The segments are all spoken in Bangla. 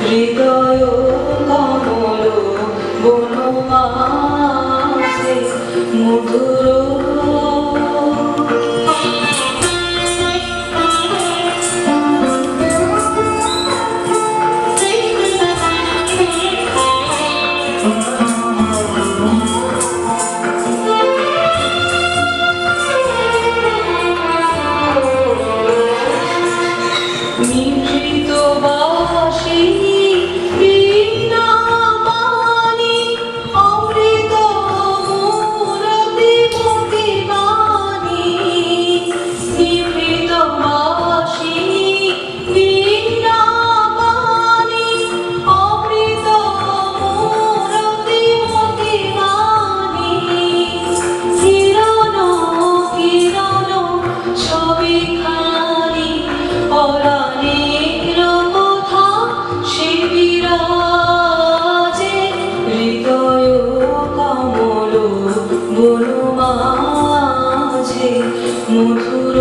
হৃদয় কমল বনমাঝে মধুর নিভৃত বাসি বীণা বাণী অমৃত মূরতি মতিবাণী নিভৃত বাসি বীণা বাণী অমৃত মূরতি মতিবাণী কিরণ কিরণ ছবি খানি পরাণের কথা সে বিরাজে হৃদয় কমল বনমাঝে মধুর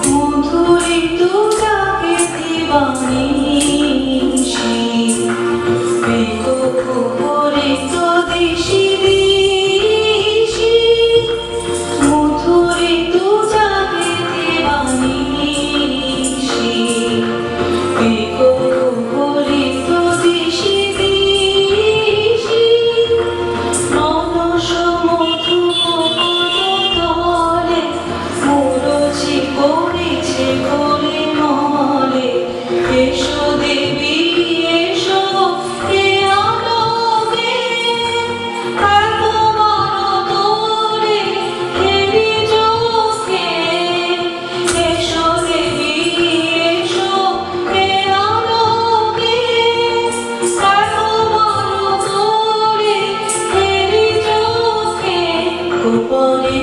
মধুরিত ডাকে দিবানিশি বিকোপরিত দিশি দিশি মধুরিত ডাকে দিবানিশি বিকোপরিত দিশি দিশি মানস মধু তলে মুরচি করেছে গলে মলে এসো দেবী এসো এ আলোকে তোমার তোরে হেরি চোখে এসো দেবী এসো এ আলোকে তোমার তোরে হেরি চোখে গোপনে